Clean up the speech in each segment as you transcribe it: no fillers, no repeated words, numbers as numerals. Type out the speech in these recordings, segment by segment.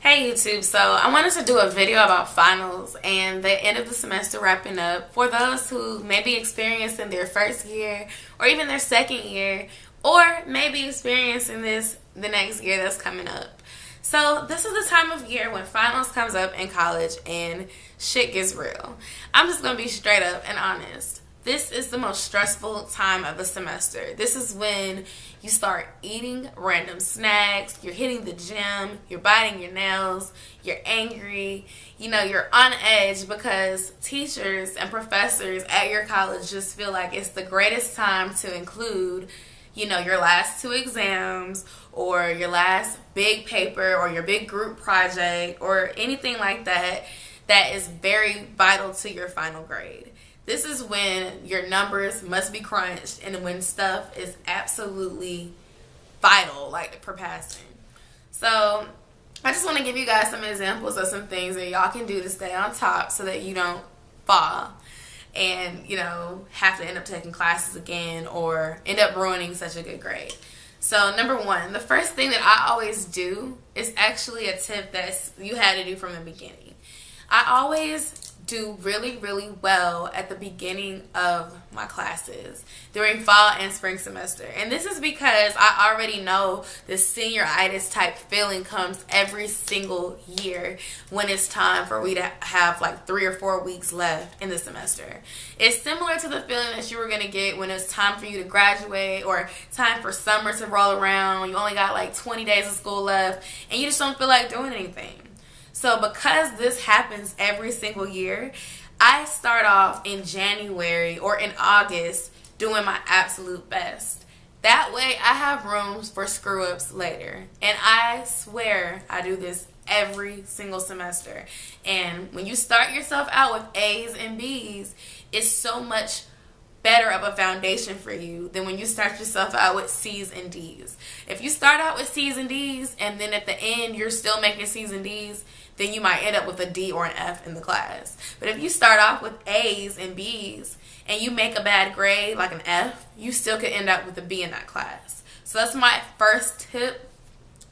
Hey YouTube, so I wanted to do a video about finals and the end of the semester wrapping up for those who may be experiencing their first year or even their second year, or maybe experiencing this the next year that's coming up. So this is the time of year when finals comes up in college and shit gets real. I'm just going to be straight up and honest. This is the most stressful time of the semester. This is when you start eating random snacks, you're hitting the gym, you're biting your nails, you're angry, you're on edge because teachers and professors at your college just feel like it's the greatest time to include, your last two exams or your last big paper or your big group project or anything like that that is very vital to your final grade. This is when your numbers must be crunched and when stuff is absolutely vital, like for passing. So I just want to give you guys some examples of some things that y'all can do to stay on top so that you don't fall and, have to end up taking classes again or end up ruining such a good grade. So number one, the first thing that I always do is actually a tip that you had to do from the beginning. I always do really, really well at the beginning of my classes during fall and spring semester. And this is because I already know the senioritis type feeling comes every single year when it's time for we to have like 3 or 4 weeks left in the semester. It's similar to the feeling that you were going to get when it's time for you to graduate or time for summer to roll around. You only got like 20 days of school left and you just don't feel like doing anything. So because this happens every single year, I start off in January or in August doing my absolute best. That way I have rooms for screw-ups later. And I swear I do this every single semester. And when you start yourself out with A's and B's, it's so much better of a foundation for you than when you start yourself out with C's and D's. If you start out with C's and D's and then at the end you're still making C's and D's, then you might end up with a D or an F in the class. But if you start off with A's and B's and you make a bad grade like an F, you still could end up with a B in that class. So that's my first tip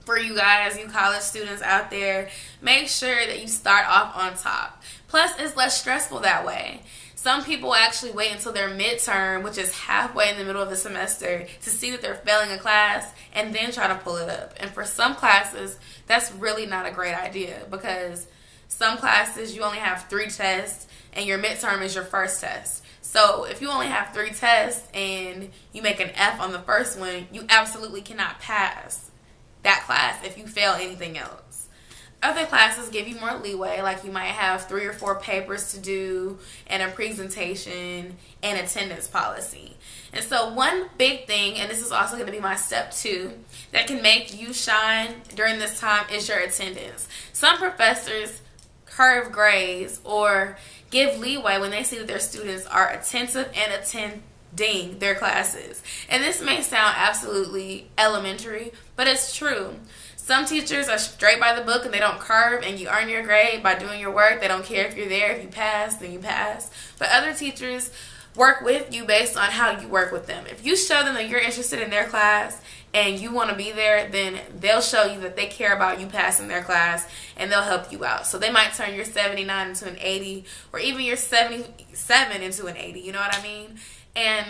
for you guys, you college students out there. Make sure that you start off on top. Plus, it's less stressful that way. Some people actually wait until their midterm, which is halfway in the middle of the semester, to see that they're failing a class and then try to pull it up. And for some classes, that's really not a great idea because some classes you only have 3 tests and your midterm is your first test. So if you only have 3 tests and you make an F on the first one, you absolutely cannot pass that class if you fail anything else. Other classes give you more leeway, like you might have 3 or 4 papers to do and a presentation and attendance policy. And so one big thing, and this is also going to be my step 2, that can make you shine during this time is your attendance. Some professors curve grades or give leeway when they see that their students are attentive and attending their classes. And this may sound absolutely elementary, but it's true. Some teachers are straight by the book and they don't curve and you earn your grade by doing your work. They don't care if you're there. If you pass, then you pass. But other teachers work with you based on how you work with them. If you show them that you're interested in their class and you want to be there, then they'll show you that they care about you passing their class and they'll help you out. So they might turn your 79 into an 80 or even your 77 into an 80. You know what I mean? And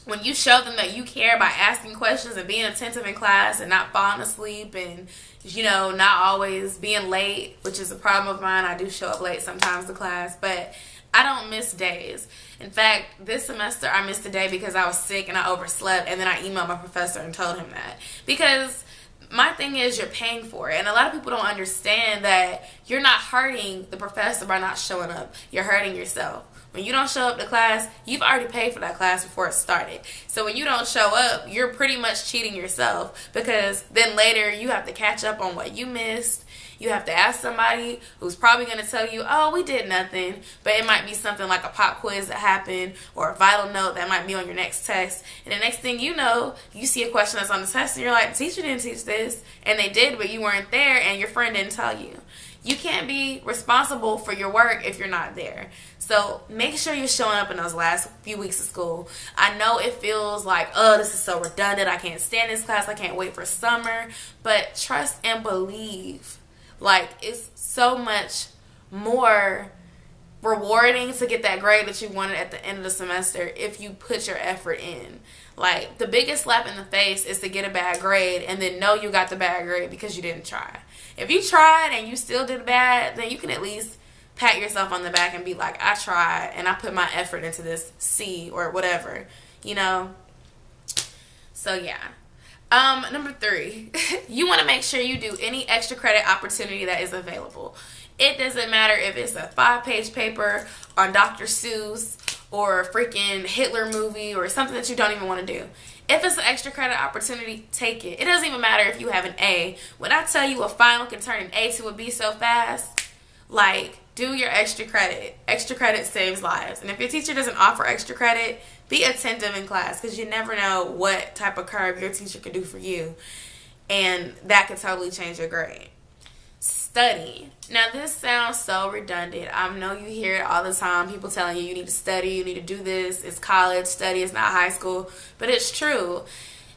when you show them that you care by asking questions and being attentive in class and not falling asleep and, not always being late, which is a problem of mine. I do show up late sometimes to class, but I don't miss days. In fact, this semester I missed a day because I was sick and I overslept, and then I emailed my professor and told him that. Because my thing is you're paying for it, and a lot of people don't understand that you're not hurting the professor by not showing up. You're hurting yourself. When you don't show up to class, you've already paid for that class before it started. So when you don't show up, you're pretty much cheating yourself because then later you have to catch up on what you missed. You have to ask somebody who's probably going to tell you, oh, we did nothing. But it might be something like a pop quiz that happened or a vital note that might be on your next test. And the next thing you know, you see a question that's on the test and you're like, the teacher didn't teach this. And they did, but you weren't there and your friend didn't tell you. You can't be responsible for your work if you're not there. So make sure you're showing up in those last few weeks of school. I know it feels like, oh, this is so redundant. I can't stand this class. I can't wait for summer. But trust and believe. Like, it's so much more rewarding to get that grade that you wanted at the end of the semester if you put your effort in. Like, the biggest slap in the face is to get a bad grade and then know you got the bad grade because you didn't try. If you tried and you still did bad, then you can at least pat yourself on the back and be like, I tried and I put my effort into this C or whatever, you know? So yeah. Number 3, you want to make sure you do any extra credit opportunity that is available. It doesn't matter if it's a 5-page paper on Dr. Seuss or a freaking Hitler movie or something that you don't even want to do. If it's an extra credit opportunity, take it. It doesn't even matter if you have an A. When I tell you a final can turn an A to a B so fast, like, do your extra credit. Extra credit saves lives. And if your teacher doesn't offer extra credit, be attentive in class because you never know what type of curve your teacher could do for you. And that could totally change your grade. Study. Now, this sounds so redundant. I know you hear it all the time. People telling you need to study, you need to do this. It's college. Study is not high school. But it's true.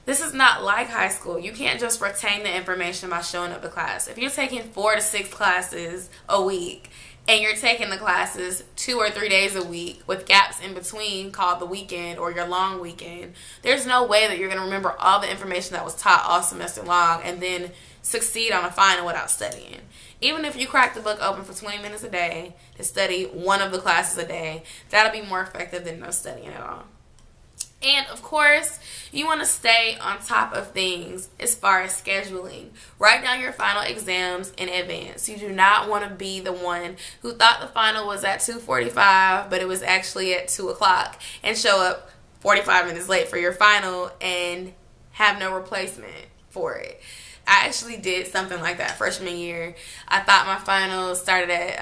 This is not like high school. You can't just retain the information by showing up to class. If you're taking 4 to 6 classes a week and you're taking the classes 2 or 3 days a week with gaps in between called the weekend or your long weekend, there's no way that you're going to remember all the information that was taught all semester long and then succeed on a final without studying. Even if you crack the book open for 20 minutes a day to study one of the classes a day, that'll be more effective than no studying at all. And, of course, you want to stay on top of things as far as scheduling. Write down your final exams in advance. You do not want to be the one who thought the final was at 2:45, but it was actually at 2 o'clock, and show up 45 minutes late for your final and have no replacement for it. I actually did something like that freshman year. I thought my finals started at,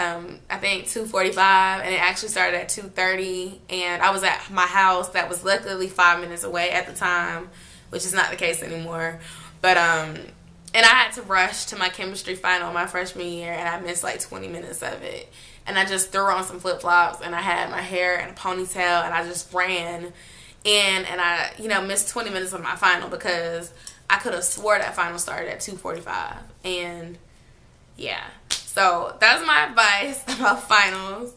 I think, 2:45, and it actually started at 2:30, and I was at my house that was luckily 5 minutes away at the time, which is not the case anymore. But, and I had to rush to my chemistry final my freshman year, and I missed like 20 minutes of it. And I just threw on some flip-flops, and I had my hair in a ponytail, and I just ran in, and I, missed 20 minutes of my final because I could have swore that final started at 2:45. And yeah, so that's my advice about finals,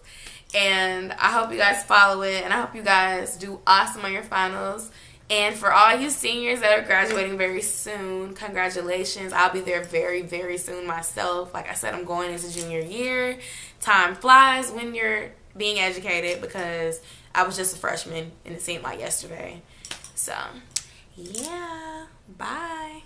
and I hope you guys follow it, and I hope you guys do awesome on your finals. And for all you seniors that are graduating very soon, congratulations. I'll be there very, very soon myself. Like I said, I'm going into junior year. Time flies when you're being educated because I was just a freshman and it seemed like yesterday. So yeah, bye.